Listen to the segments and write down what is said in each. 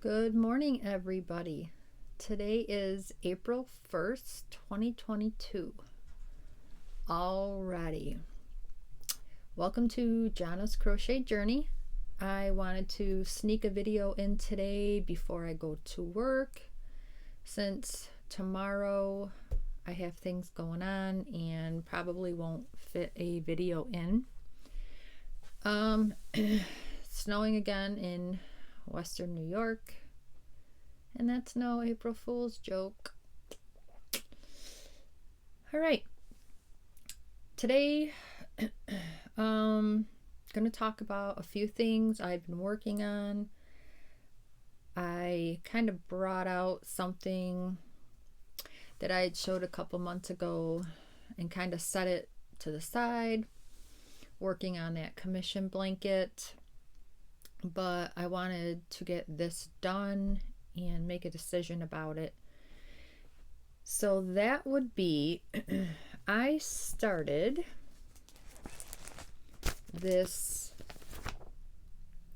Good morning, everybody. Today is April 1st, 2022. Alrighty. Welcome to Jana's Crochet Journey. I wanted to sneak a video in today before I go to work, since tomorrow I have things going on and probably won't fit a video in. Snowing again in Western New York, and that's no April Fool's joke. All right, today going to talk about a few things I've been working on. I kind of brought out something that I had showed a couple months ago and kind of set it to the side, working on that commission blanket. But I wanted to get this done and make a decision about it. So that would be, I started this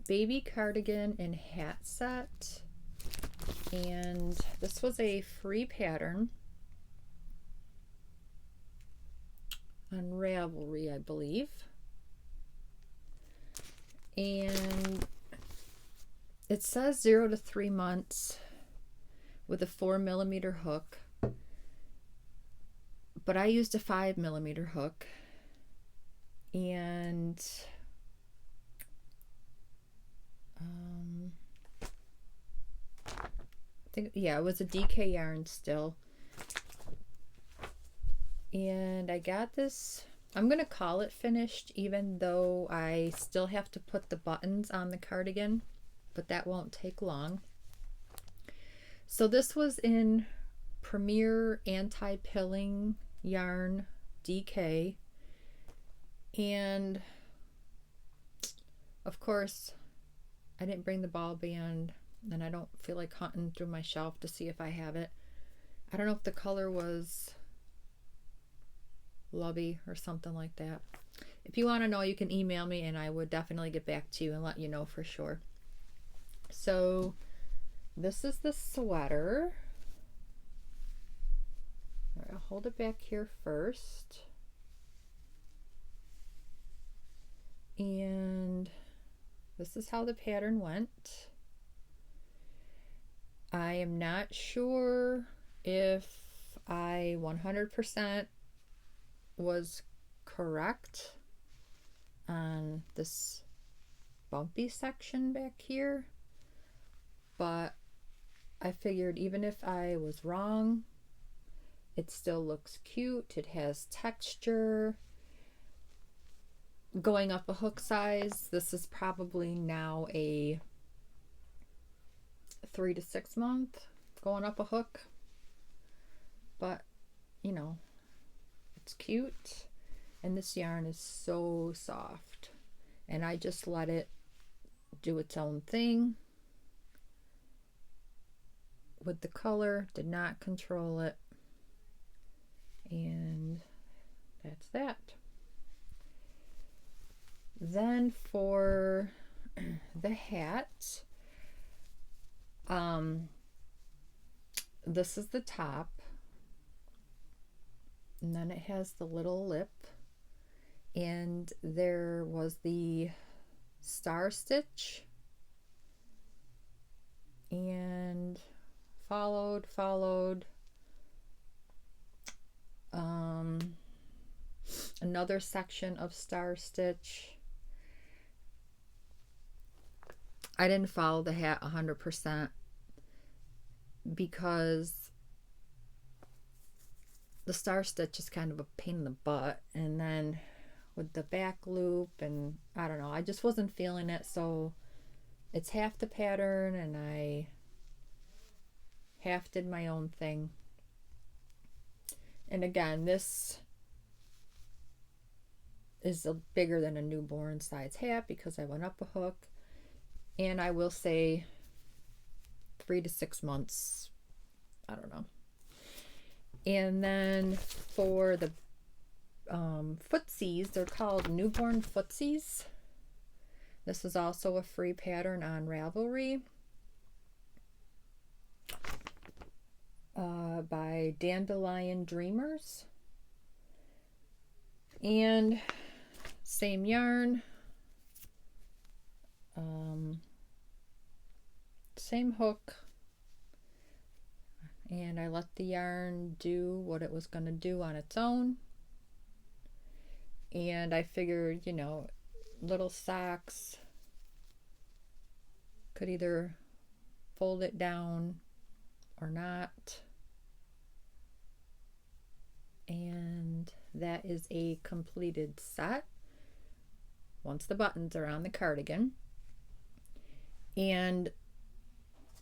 baby cardigan and hat set, and this was a free pattern on Ravelry, I believe. And it says 0 to 3 months with a 4mm hook, but I used a 5mm hook, and I think, yeah, it was a DK yarn still. And I got this, I'm gonna call it finished, even though I still have to put the buttons on the cardigan, but that won't take long. So this was in Premier Anti-Pilling Yarn DK, and of course I didn't bring the ball band, and I don't feel like hunting through my shelf to see if I have it. I don't know if the color was Lubby or something like that. If you want to know, you can email me and I would definitely get back to you and let you know for sure. So this is the sweater. All right, I'll hold it back here first. And this is how the pattern went. I am not sure if I 100% was correct on this bumpy section back here, but I figured even if I was wrong, it still looks cute. It has texture. Going up a hook size, this is probably now a 3 to 6 month going up a hook, but you know, it's cute, and this yarn is so soft, and I just let it do its own thing with the color, did not control it, and that's that. Then for the hat, this is the top, and then it has the little lip, and there was the star stitch, and followed another section of star stitch. I didn't follow the hat 100% because the star stitch is kind of a pain in the butt, and then with the back loop, and I don't know, I just wasn't feeling it. So it's half the pattern and I half did my own thing. And again, this is bigger than a newborn size hat because I went up a hook, and I will say 3 to 6 months, I don't know. And then for the footsies, they're called newborn footsies. This is also a free pattern on Ravelry. by Dandelion Dreamers. And same yarn, same hook, and I let the yarn do what it was going to do on its own. And I figured, you know, little socks, could either fold it down or not. And that is a completed set once the buttons are on the cardigan. And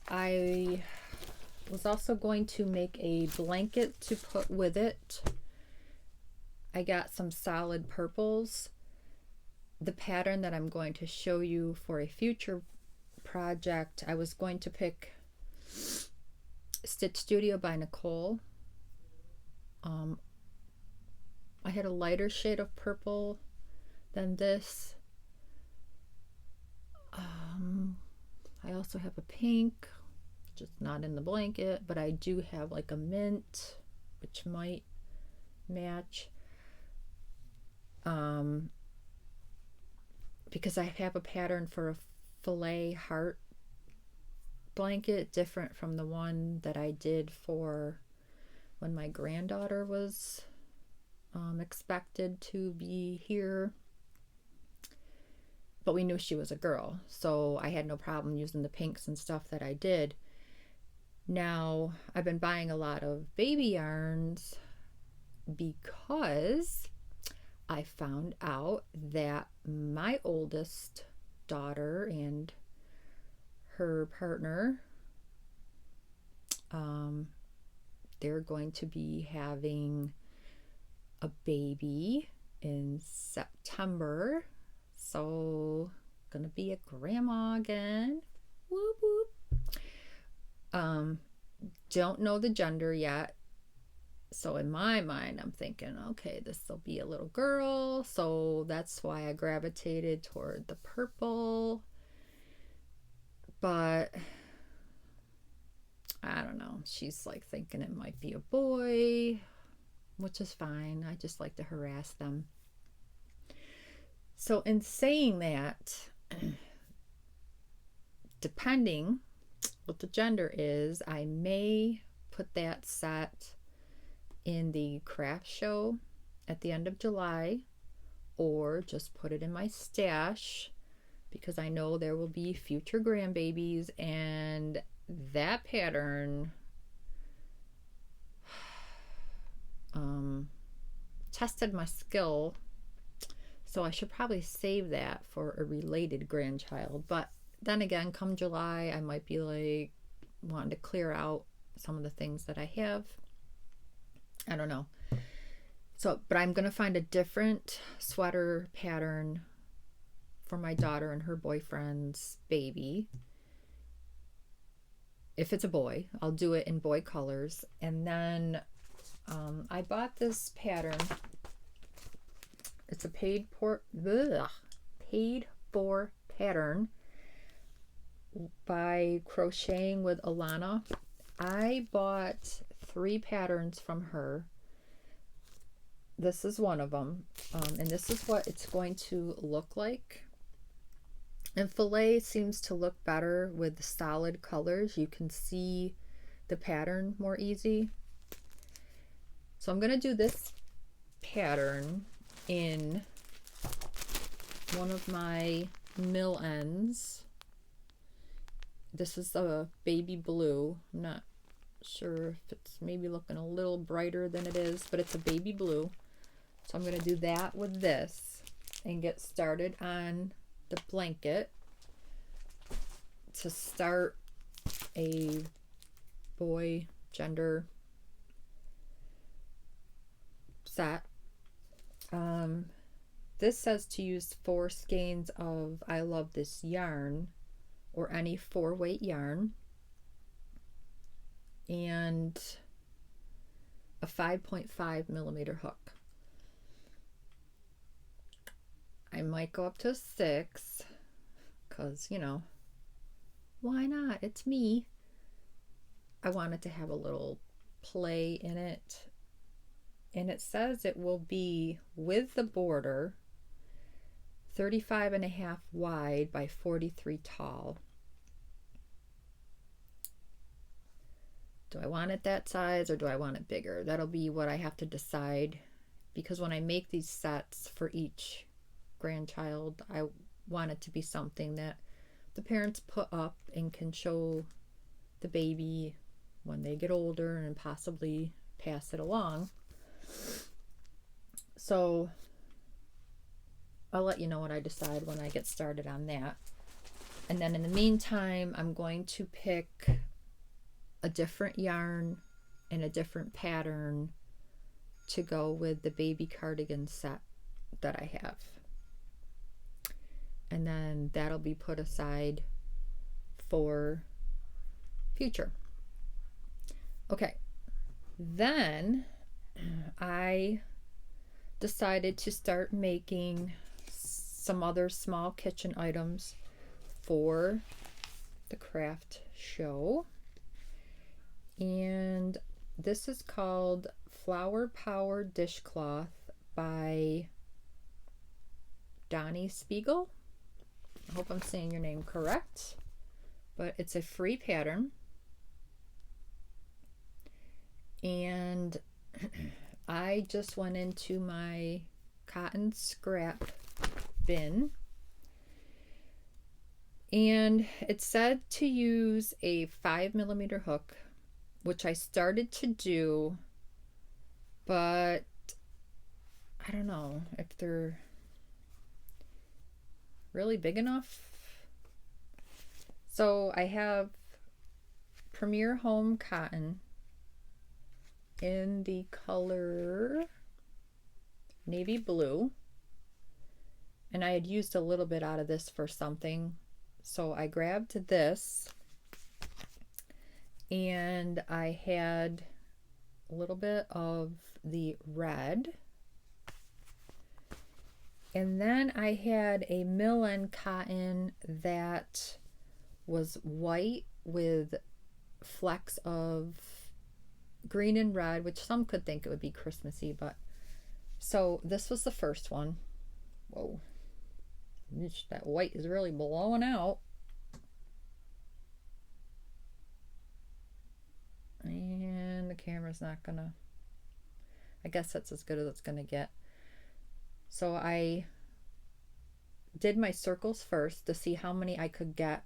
I was also going to make a blanket to put with it. I got some solid purples. The pattern that I'm going to show you for a future project, I was going to pick Stitch Studio by Nicole. I had a lighter shade of purple than this. I also have a pink, just not in the blanket, but I do have like a mint, which might match. Because I have a pattern for a filet heart blanket, different from the one that I did for when my granddaughter was expected to be here. But we knew she was a girl, so I had no problem using the pinks and stuff that I did. Now, I've been buying a lot of baby yarns because I found out that my oldest daughter and her partner, they're going to be having a baby in September. So, gonna be a grandma again. Whoop whoop. Don't know the gender yet. So in my mind, I'm thinking, okay, this will be a little girl. So that's why I gravitated toward the purple. But I don't know. She's like thinking it might be a boy, which is fine. I just like to harass them. So in saying that, depending what the gender is, I may put that set in the craft show at the end of July, or just put it in my stash, because I know there will be future grandbabies, and that pattern tested my skill, so I should probably save that for a related grandchild. But then again, come July, I might be like wanting to clear out some of the things that I have. I don't know. So, but I'm going to find a different sweater pattern for my daughter and her boyfriend's baby. If it's a boy, I'll do it in boy colors. And then I bought this pattern. It's a paid for pattern by Crocheting with Alana. I bought 3 patterns from her. This is one of them, and this is what it's going to look like. And filet seems to look better with the solid colors. You can see the pattern more easy. So I'm going to do this pattern in one of my mill ends. This is a baby blue. I'm not sure if it's maybe looking a little brighter than it is, but it's a baby blue. So I'm going to do that with this and get started on the blanket to start a boy gender set. This says to use 4 skeins of I Love This yarn, or any 4-weight yarn, and a 5.5 millimeter hook. I might go up to 6 because, you know, why not? It's me. I wanted to have a little play in it, and it says it will be with the border 35.5 wide by 43 tall. Do I want it that size or do I want it bigger? That'll be what I have to decide, because when I make these sets for each grandchild, I want it to be something that the parents put up and can show the baby when they get older and possibly pass it along. So I'll let you know what I decide when I get started on that. And then in the meantime, I'm going to pick a different yarn and a different pattern to go with the baby cardigan set that I have. And then that'll be put aside for future. Okay, then I decided to start making some other small kitchen items for the craft show. And this is called Flower Power Dishcloth by Donnie Spiegel. I hope I'm saying your name correct, but it's a free pattern. And I just went into my cotton scrap bin, and it said to use a 5mm hook, which I started to do, but I don't know if they're really big enough. So I have Premier Home Cotton in the color navy blue, and I had used a little bit out of this for something, so I grabbed this, and I had a little bit of the red, and then I had a mill-end cotton that was white with flecks of green and red, which some could think it would be Christmassy, but so this was the first one. Whoa, that white is really blowing out. And the camera's not gonna, I guess that's as good as it's gonna get. So I did my circles first to see how many I could get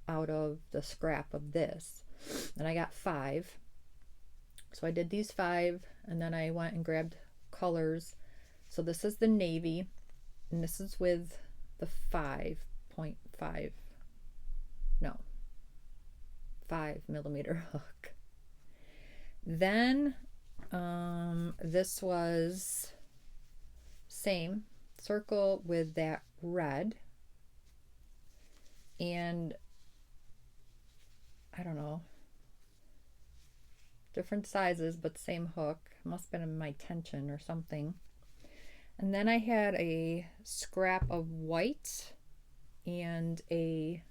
out of the scrap of this, and I got 5. So I did these 5, and then I went and grabbed colors. So this is the navy, and this is with the 5.5, no, 5mm hook. Then this was same circle with that red, and I don't know, different sizes but same hook. Must have been in my tension or something. And then I had a scrap of white and a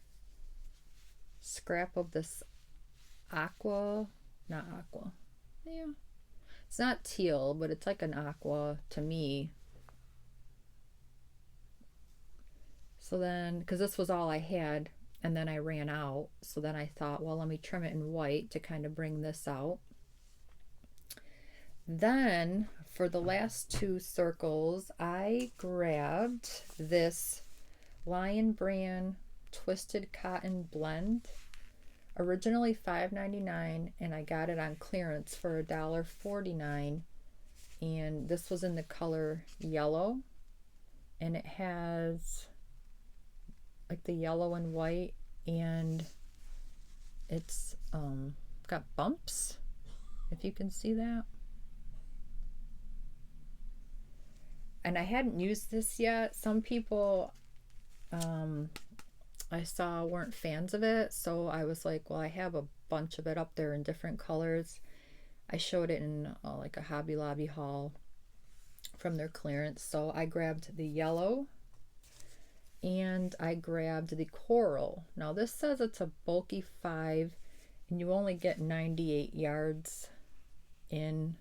scrap of this aqua, not aqua, yeah, it's not teal, but it's like an aqua to me. So then, because this was all I had, and then I ran out, so then I thought, well, let me trim it in white to kind of bring this out. Then for the last 2 circles, I grabbed this Lion Brand Twisted Cotton Blend, originally $5.99, and I got it on clearance for $1.49, and this was in the color yellow, and it has like the yellow and white, and it's got bumps, if you can see that. And I hadn't used this yet. Some people I saw weren't fans of it, so I was like, well, I have a bunch of it up there in different colors. I showed it in like a Hobby Lobby haul from their clearance. So I grabbed the yellow and I grabbed the coral. Now this says it's a bulky 5 and you only get 98 yards in.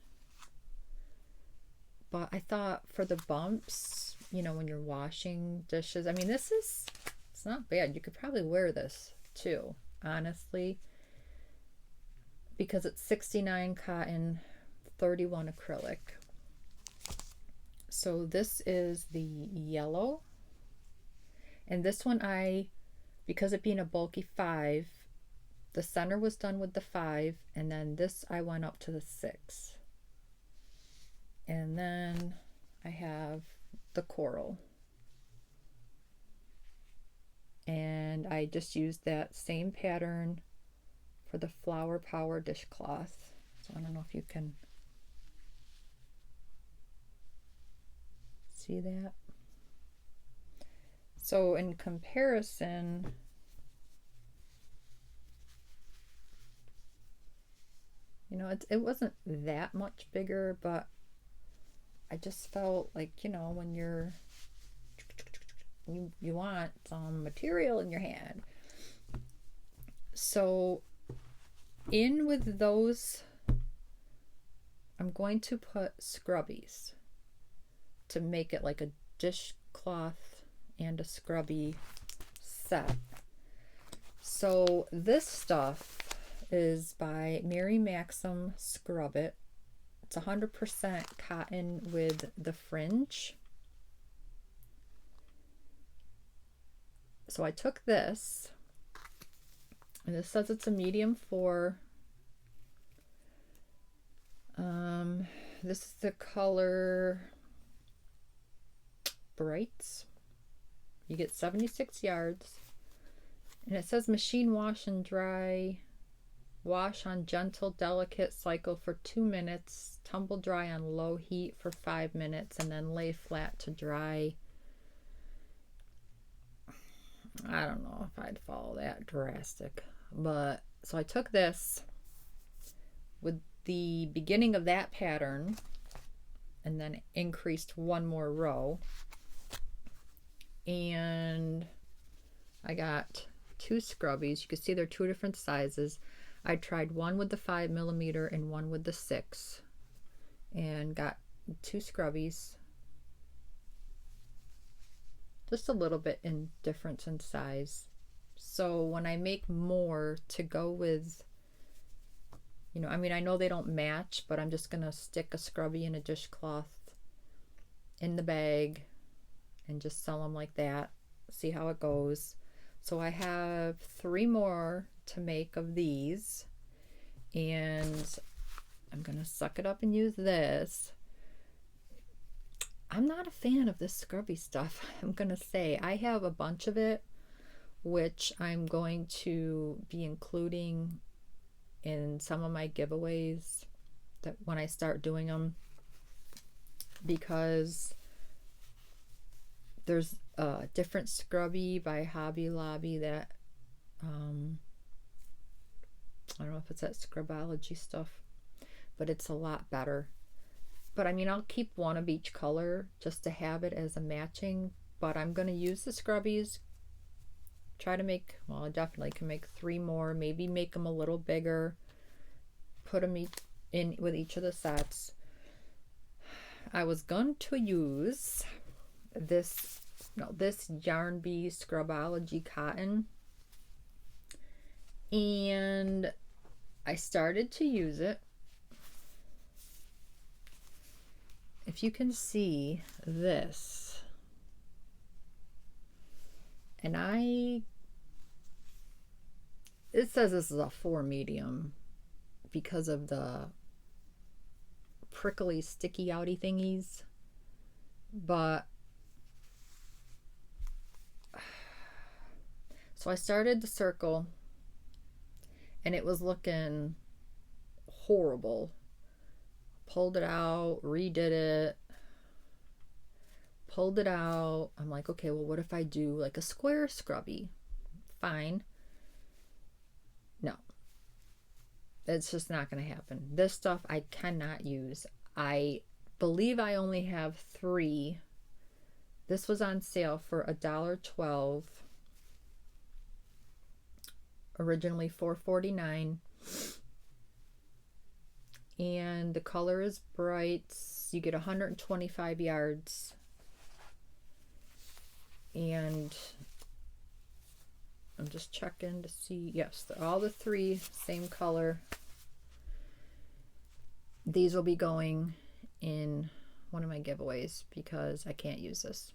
But I thought for the bumps, you know, when you're washing dishes, I mean, it's not bad. You could probably wear this too, honestly, because it's 69 cotton, 31 acrylic. So this is the yellow. And this one because it being a bulky 5, the center was done with the 5, and then this I went up to the 6. And then I have the coral. And I just used that same pattern for the Flower Power dishcloth. So I don't know if you can see that. So in comparison, you know, it wasn't that much bigger, but I just felt like, you know, when you want some material in your hand. So in with those, I'm going to put scrubbies to make it like a dishcloth and a scrubby set. So this stuff is by Mary Maxim Scrub It. It's 100% cotton with the fringe. So I took this, and this says it's a medium 4. This is the color Brights. You get 76 yards, and it says machine wash and dry. Wash on gentle, delicate cycle for 2 minutes. Tumble dry on low heat for 5 minutes, and then lay flat to dry. I don't know if I'd follow that drastic, but so I took this with the beginning of that pattern and then increased one more row, and I got 2 scrubbies. You can see they're 2 different sizes. I tried one with the 5mm and one with the 6, and got 2 scrubbies. Just a little bit in difference in size. So when I make more to go with, you know, I mean, I know they don't match, but I'm just gonna stick a scrubby and a dishcloth in the bag and just sell them like that. See how it goes. So I have 3 more to make of these, and I'm gonna suck it up and use this. I'm not a fan of this scrubby stuff. I'm gonna say I have a bunch of it, which I'm going to be including in some of my giveaways that when I start doing them, because there's a different scrubby by Hobby Lobby that I don't know if it's that Scrubology stuff, but it's a lot better. But I mean, I'll keep one of each color just to have it as a matching, but I'm going to use the scrubbies, try to make, well, I definitely can make 3 more, maybe make them a little bigger, put them in with each of the sets. I was going to use this Yarn Bee Scrubology cotton, and I started to use it. If you can see this, and it says this is a 4 medium because of the prickly sticky outy thingies, but so I started the circle and it was looking horrible. Pulled it out, redid it, pulled it out. I'm like, okay, well, what if I do like a square scrubby? Fine. No, it's just not going to happen. This stuff I cannot use. I believe I only have 3. This was on sale for $1.12. Originally $4.49. and the color is bright. You get 125 yards, and I'm just checking to see, yes, they're all the three same color. These will be going in one of my giveaways because I can't use this.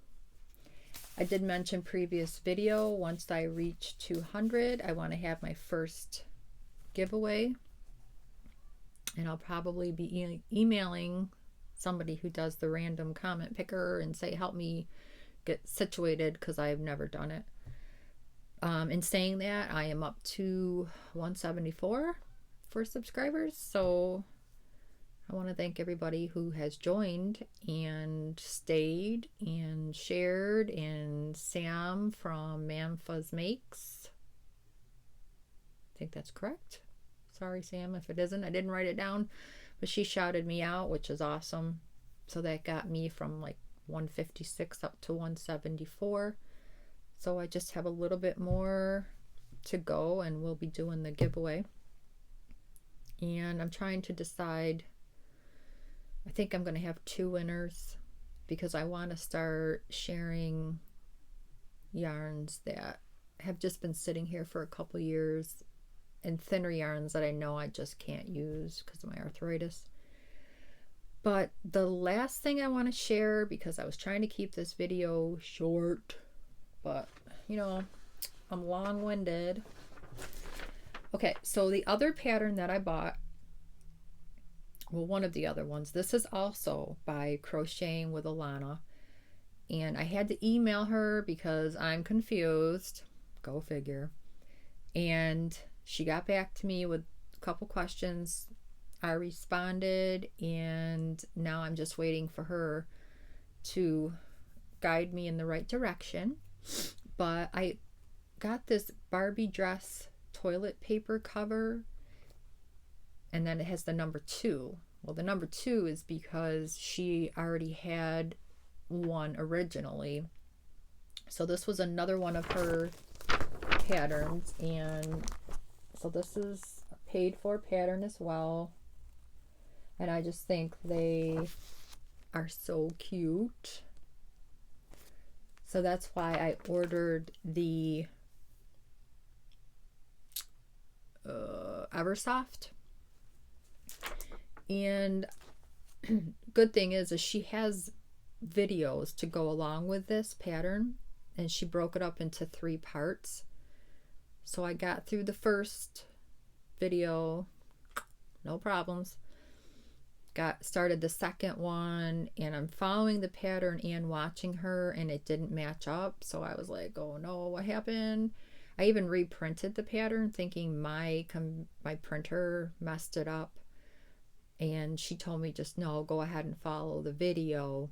I did mention previous video, once I reach 200, I want to have my first giveaway, and I'll probably be emailing somebody who does the random comment picker and say help me get situated, because I've never done it. In saying that, I am up to 174 for subscribers, so I want to thank everybody who has joined and stayed and shared, and Sam from Man Fuzz Makes, I think that's correct. Sorry, Sam, if it isn't. I didn't write it down, but she shouted me out, which is awesome. So that got me from like 156 up to 174. So I just have a little bit more to go, and we'll be doing the giveaway. And I'm trying to decide, I think I'm going to have 2 winners, because I want to start sharing yarns that have just been sitting here for a couple years, and thinner yarns that I know I just can't use because of my arthritis. But the last thing I want to share, because I was trying to keep this video short, but you know, I'm long-winded. Okay, so the other pattern that I bought, well, one of the other ones, this is also by Crocheting with Alana, and I had to email her because I'm confused, go figure, and she got back to me with a couple questions. I responded, and now I'm just waiting for her to guide me in the right direction. But I got this Barbie dress toilet paper cover, and then it has the number 2. Well, the number 2 is because she already had one originally. So this was another one of her patterns, and so this is a paid for pattern as well. And I just think they are so cute. So that's why I ordered the Eversoft. And good thing is she has videos to go along with this pattern, and she broke it up into 3 parts. So I got through the first video, no problems. Got started the second one, and I'm following the pattern and watching her, and it didn't match up. So I was like, oh no, what happened? I even reprinted the pattern thinking my printer messed it up, and she told me just no, go ahead and follow the video,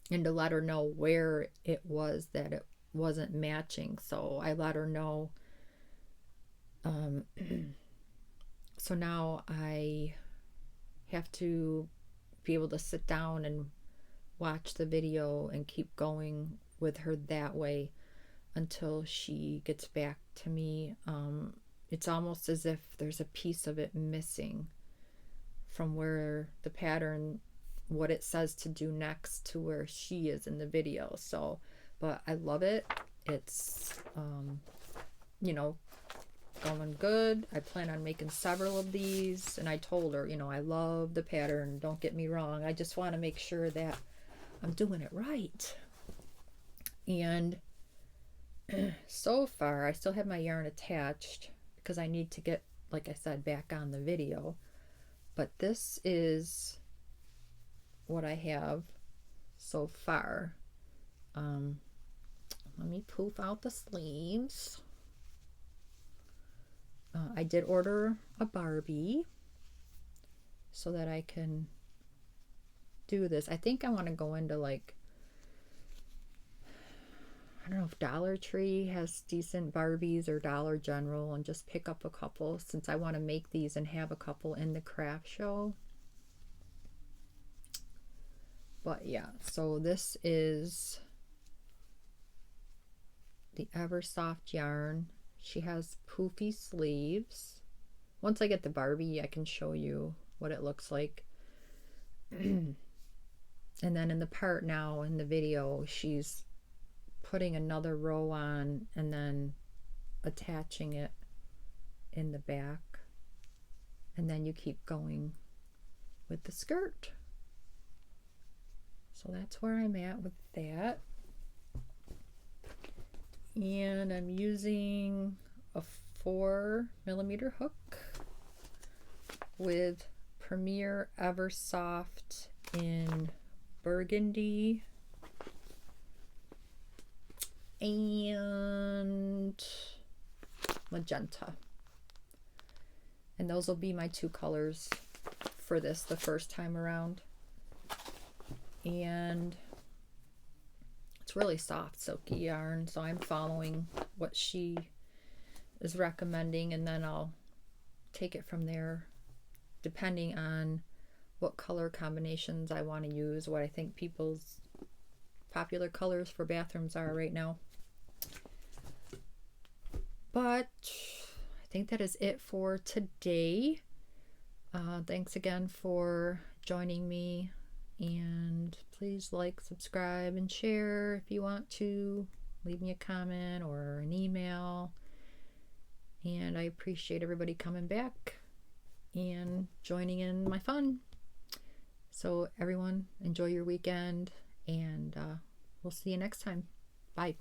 and to let her know where it was that it wasn't matching. So I let her know. So now I have to be able to sit down and watch the video and keep going with her that way until she gets back to me. It's almost as if there's a piece of it missing from where the pattern, what it says to do next, to where she is in the video. So, but I love it. It's you know, going good. I plan on making several of these, and I told her, you know, I love the pattern, don't get me wrong, I just want to make sure that I'm doing it right. And so far I still have my yarn attached because I need to get, like I said, back on the video. But this is what I have so far. Let me poof out the sleeves. I did order a Barbie so that I can do this. I think I want to go into, like, I don't know if Dollar Tree has decent Barbies or Dollar General, and just pick up a couple, since I want to make these and have a couple in the craft show. But yeah, so this is the Eversoft yarn. She has poofy sleeves. Once I get the Barbie, I can show you what it looks like. And then in the part now in the video, she's putting another row on and then attaching it in the back, and then you keep going with the skirt. So that's where I'm at with that. And I'm using a 4mm hook with Premier Eversoft in burgundy and magenta. And those will be my two colors for this the first time around. And it's really soft, silky yarn, so I'm following what she is recommending, and then I'll take it from there depending on what color combinations I want to use, what I think people's popular colors for bathrooms are right now. But I think that is it for today. Thanks again for joining me, and please like, subscribe, and share if you want to. Leave me a comment or an email. And I appreciate everybody coming back and joining in my fun. So everyone, enjoy your weekend, and we'll see you next time. Bye.